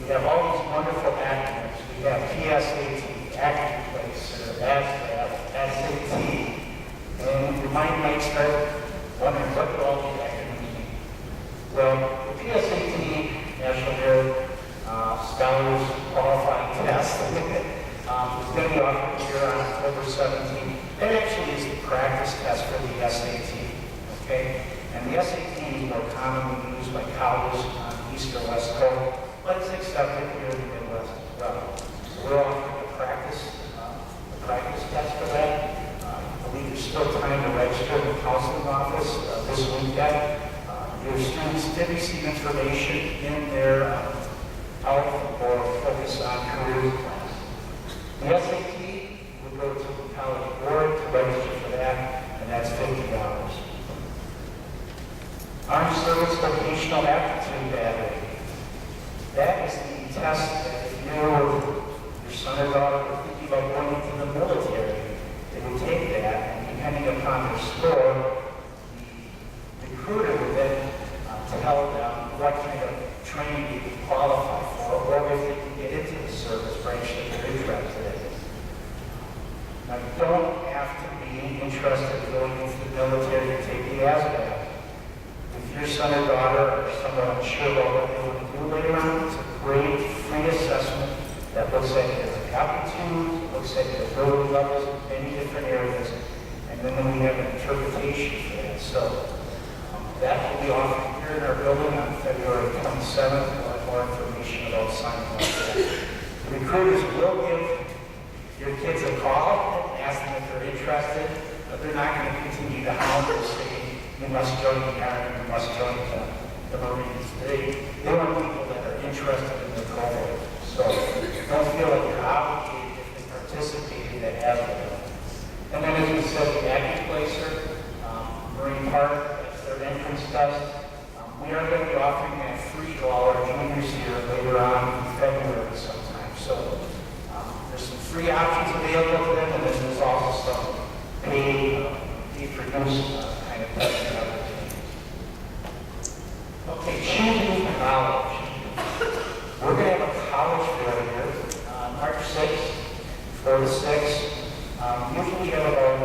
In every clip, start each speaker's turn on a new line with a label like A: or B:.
A: We have all these wonderful acronyms. We have PSAT, Active Placer, ASVAB, SAT, and your mind might start wondering what do all these acronyms mean. Well, the PSAT, National Merit Scholars Qualifying Test, is going to be offered here on October 17th. That actually is the practice test for the SAT, okay? And the SAT is more commonly used by colleges on the East or West Coast, but it's accepted here in the Midwest as well. So we're offering the practice test for that. I believe there's still time to register in the counseling office this weekend. Your students did receive information in their health or focus on career class. The SAT would go to the college board to register for that, and that's $50. Armed Service Vocational Aptitude Battery. That is the test that if your son or daughter were thinking about going into the military, they would take that, and depending upon their score, the recruiter would then tell them what kind of training you can qualify for, or if they can get into the service branch that they're interested in. Now, you don't have to be interested in going into the military to take the ASVAB. If your son or daughter or someone unsure about what they want to do later on, it's a great free assessment that looks at your aptitude, looks at your ability levels in many different areas, and then we have an interpretation for that. So that will be offered here in our building on February 27th. We'll have more information about signing up for that. The recruiters will give your kids a call and ask them if they're interested, but they're not going to continue to hound or say, you must join the Army, you must join the Marines. They want people that are interested in the program. So don't feel like you're obligated if they participated at ASVAB. And then as we said, the Active Placer, Marine Park, that's their entrance test. We are going to be offering that free to all our juniors here later on in February sometime. So there's some free options available to them, and then there's also some paid for use kind of testing opportunities. Okay, choosing college. We're going to have a college fair here on March 6th, 4 to 6. Usually we have about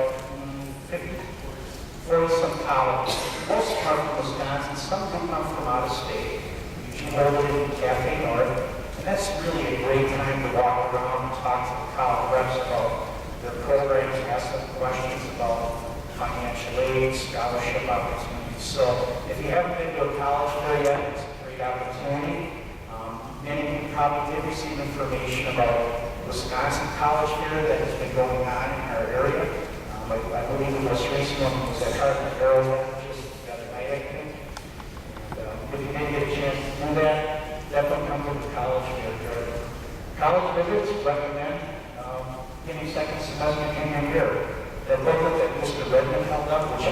A: 40-some colleges. Most come from Wisconsin, some do come from out of state. Usually hold it in Cafe North. And that's really a great time to walk around and talk to the college reps about their programs, ask them questions about financial aid, scholarship opportunities. So if you haven't been to a college fair yet, it's a great opportunity. Many of you probably did receive information about Wisconsin College Fair that has been going on in our area. I believe the most recent one was at Cardinal Arrowhead just the other night, I think. And if you didn't get a chance to do that, definitely come to the college fair. College visits recommend getting second semester junior year. That booklet that Mr. Redmond held up, which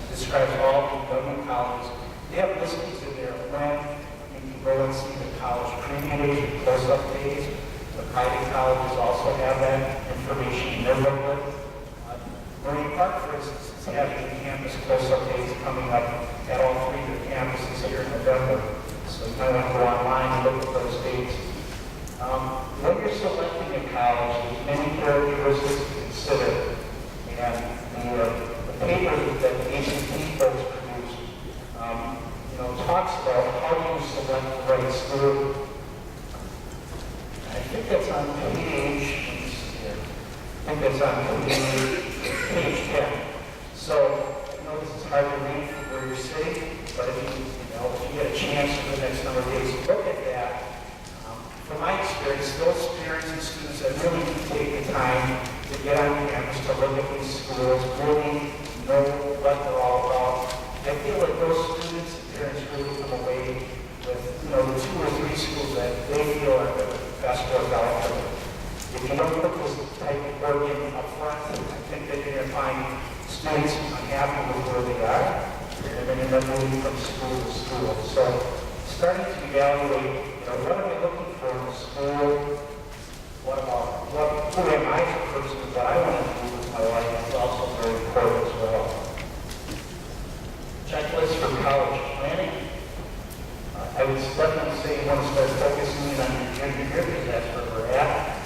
A: describes all the government colleges, they have listings in there when you can go and see the college previews and close-up days. The private colleges also have that information in their booklet. Marine Park, for instance, is having campus close-up days coming up at all three of their campuses here in November. So you might want to go online and look at those dates. When you're selecting a college, there's many characteristics to consider. And the paper that the ACT folks produced, talks about how do you select the right school. I think that's on page 10. So, I know this is hard to read from where you're sitting, but if you get a chance for the next number of days to look at that, from my experience, those parents and students that really do take the time to get on campus to look at these schools, really know what they're all about. I feel like those students and parents really come away with, the 2 or 3 schools that they feel are the best work out for them. If you don't put this type of work in up front, I think that you're going to find students unhappy with where they are, and they're going to end up moving from school to school. So, starting to evaluate, what am I looking for in a school? Who am I as a person? What I want to do with my life is also very important as well. Checklist for college planning. I would definitely say you want to start focusing in on your junior year because that's where we're at.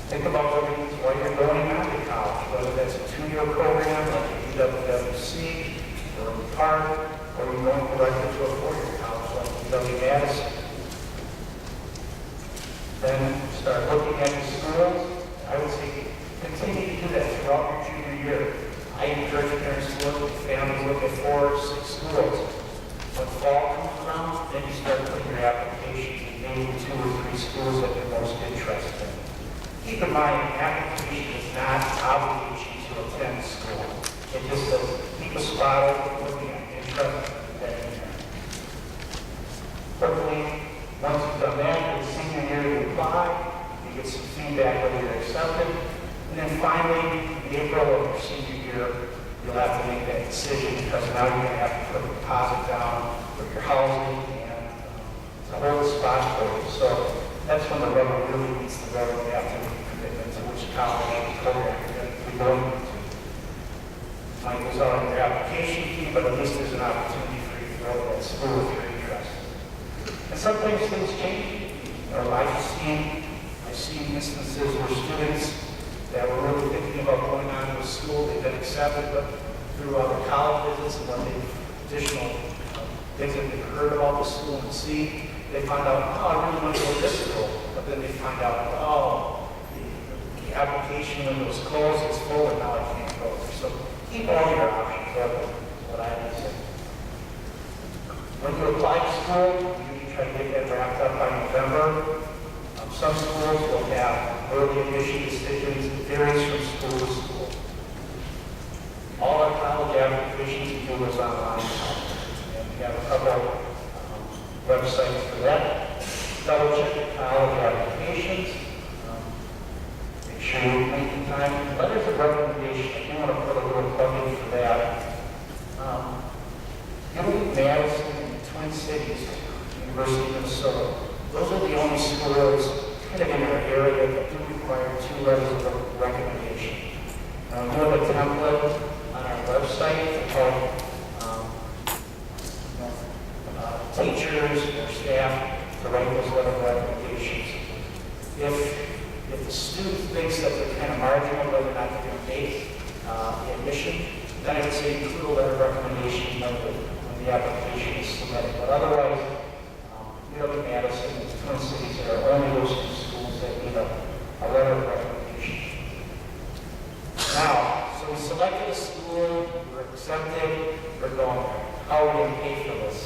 A: Think about why you're going on to college, whether that's a 2-year program like UWC or Park, or you're going directly to a 4-year college like UW-Madison. Then start looking at the schools. I would say continue to do that throughout your junior year. I encourage parents to look at families, look at 4 or 6 schools. When fall comes around, then you start putting your applications in maybe 2 or 3 schools that you're most interested in. Keep in mind, an application does not obligate you to attend school. It just says keep a spot open, looking at interest that you have. Quickly, once you've done that, the senior year you apply, you get some feedback whether you're accepted, and then finally, in April of your senior year, you'll have to make that decision because now you're going to have to put a deposit down for your housing and to hold a spot for you. So that's when the rubber really meets the road. You have to make a commitment to which college program you're going to be going to. Money goes out on your application fee, but at least there's an opportunity for you to go to that school if you're interested. And sometimes things change. I've seen instances where students that were really thinking about going on to a school, they've been accepted, but through other college visits and when they've additional things that they've heard about the school and see, they find out, oh, I really want to go to this school. But then they find out, oh, the application window is closed, it's full, and now I can't go there. So keep all your options open, is what I would say. When you apply to school, you try to get that wrapped up by November. Some schools will have early admission decisions. It varies from school to school. All our college applications you do is online. And we have a couple websites for that. Double check your college applications. Make sure you make the time. Letters of recommendation, I do want to put a little plug in for that. UW-Madison and Twin Cities, University of Minnesota, those are the only schools kind of in our area that do require 2 letters of recommendation. We have a template on our website to help teachers or staff to write those letter of recommendations. If the student thinks that they're kind of marginal, whether or not they're going to make the admission, then I would say include a letter of recommendation when the application is submitted. But otherwise, UW-Madison and Twin Cities are only those 2 schools that need a letter of recommendation. Now, so we selected a school, we're accepted, we're going there. How are we going to pay for this?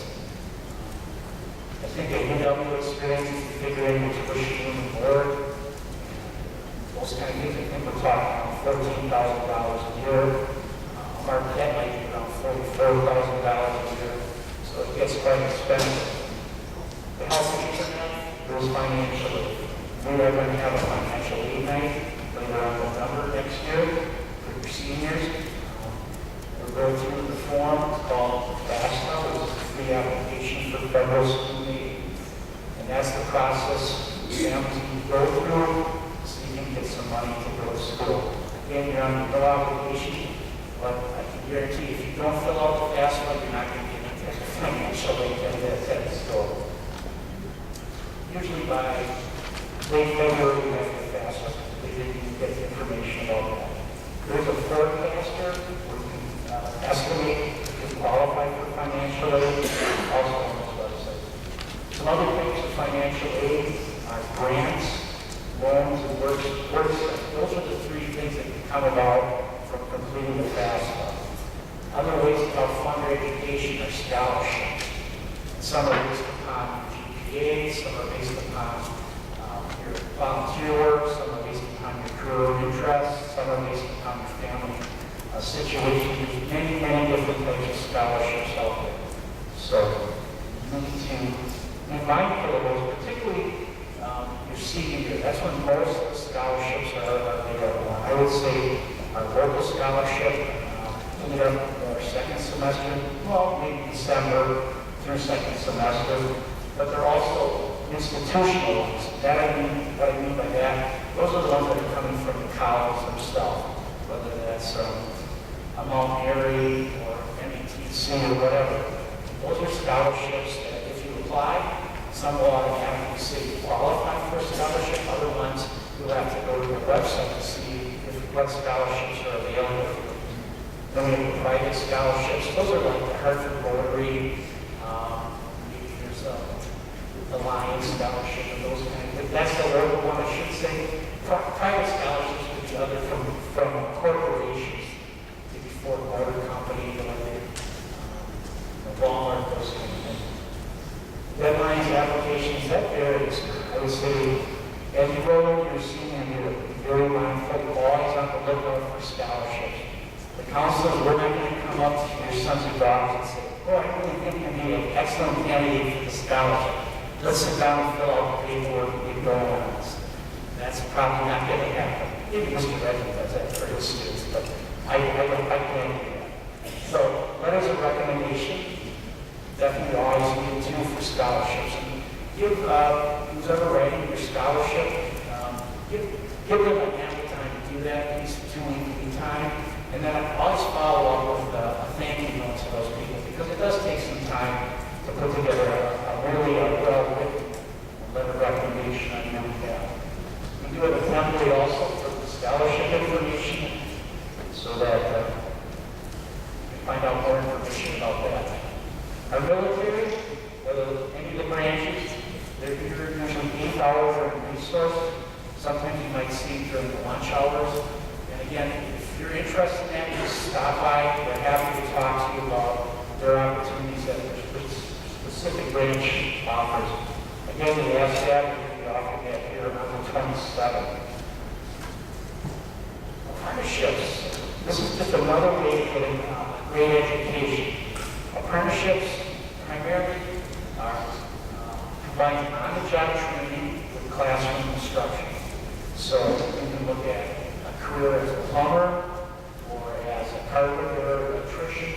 A: I think a UW experience is figuring which tuition and board. Most kind of things, I think we're talking around $14,000 a year. Marquette might be around $44,000 a year. So it gets quite expensive. The health insurance, there's financial aid. We are going to have a financial aid night later on November next year for your seniors. We'll go through the form. It's called FAFSA, which is a free application for federal student aid. And that's the process families need to go through so you can get some money to go to school. Again, you're under no obligation, but I can guarantee if you don't fill out the FAFSA, you're not going to get the financial aid at the school. Usually by late February, we have the FAFSA. They didn't get the information about that. There's a forecaster where you can estimate if you qualify for financial aid, also on this website. Some other things for financial aid are grants, loans, and work study. Those are the 3 things that can come about from completing the FAFSA. Other ways to help fund your education are scholarships. Some are based upon some are based upon your volunteer work, some are based upon your career interests, some are based upon your family situation. There's many, many different types of scholarships out there. So you need to be mindful of those, particularly your senior year. That's when most of the scholarships are available. I would say our local scholarship, ended up our 2nd semester, well, maybe December through 2nd semester. But they're also institutional ones. What I mean by that, those are the ones that are coming from the college themselves, whether that's Mount Airy or METC or whatever. Those are scholarships that if you apply, Some will automatically say you qualify for a scholarship. Other ones, you'll have to go to the website to see what scholarships are available. Then we have private scholarships. Those are like the Hartford Rotary, there's the Lions Scholarship and those kind of things. That's the local one, I should say. Private scholarships would be other from corporations, maybe Ford Motor Company, Walmart, those kind of things. Deadlines, applications, that varies. I would say, as you go into your senior year, be very mindful, always on the lookout for scholarships. The counselors, we're not going to come up to your sons and daughters and say, oh, I really think you'd be an excellent candidate for the scholarship. Let's sit down and fill out the paperwork and get going on this. That's probably not going to happen. Maybe Mr. Redmond does that for his students, but I can't do that. So, letters of recommendation, definitely always need to for scholarships. And give who's ever writing your scholarship, give them a ample time to do that, at least 2 weeks time. And then I always follow up with a thank you note to those people, because it does take some time to put together a really well-written letter of recommendation on your behalf. We do have a template also for the scholarship information, so that you can find out more information about that. Our military, any of the branches, they're usually 8 hours of resource. Sometimes you might see during the lunch hours. And again, if you're interested in that, just stop by. We're happy to talk to you about their opportunities that the specific branch offers. Again, the ASAP will be offering that here on the 27th. Apprenticeships. This is just another way to get a great education. Apprenticeships primarily are combined on-the-job training with classroom instruction. So you can look at a career as a plumber or as a carpenter or electrician,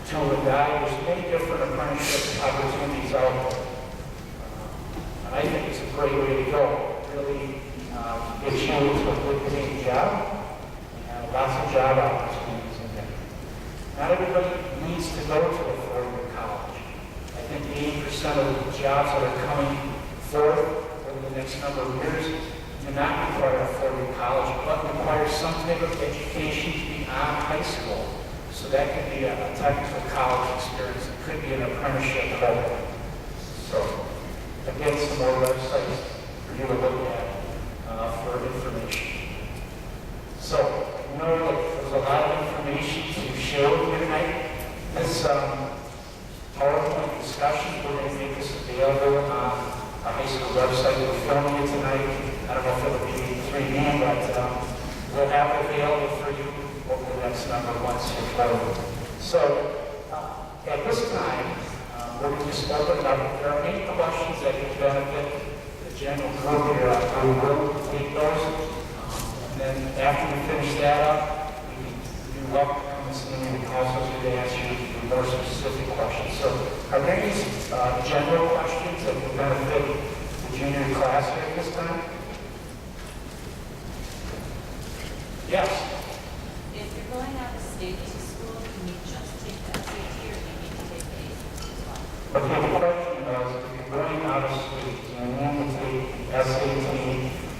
A: tool and die. There's many different apprenticeship opportunities out there. And I think it's a great way to go. Really get you into a good paying job and lots of job opportunities in there. Not everybody needs to go to a four-year college. I think 80% of the jobs that are coming forth over the next number of years do not require a four-year college, but require some type of education beyond high school. So that could be a technical college experience. It could be an apprenticeship program. So again, some more websites for you to look at for information. So I know that there's a lot of information to share with you tonight. This PowerPoint discussion, we're going to make this available on our high school website. We're filming it tonight. I don't know if it'll be 3D, but we'll have it available for you over the next number of months or forward. So at this time, we're going to just open it up. If there are any questions that would benefit the general group here, we will take those. And then after we finish that up, we welcome to come and see me. The counselors to answer you more specific questions. So are there any general questions that would benefit the junior class here at this time? Yes.
B: If you're going out of state to school, can you just take the SAT or do you need to take the ACT as well?
A: Okay, the question was, if you're going out of state, do you need to take the SAT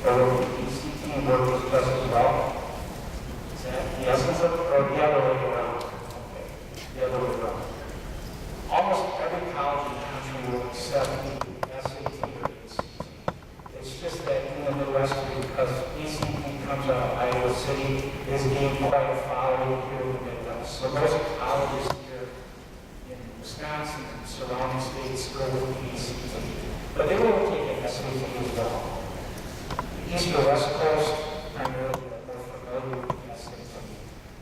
A: or the ECT work test as well? Is that the essence of it, or the other way around? Okay, the other way around. Almost every college in the country will accept the SAT or ACT. It's just that in the Midwest, because ACT comes out of Iowa City, is gained quite a following here in the Midwest. So most colleges here in Wisconsin and surrounding states go with the ACT. But they will take an SAT as well. The East or West Coast primarily are more familiar with the SAT.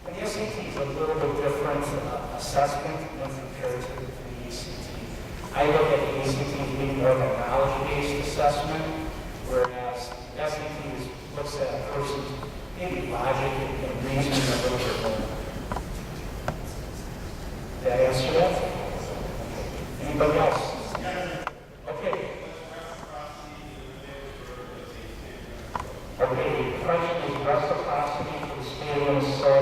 A: And the SAT is a little bit different assessment when compared to the ACT. I look at the ACT as being more of a knowledge-based assessment, whereas the SAT looks at a person's maybe logic and reasoning a little bit more. Did I answer that? Anybody else? Okay. Okay, the question is reciprocity for the state of Minnesota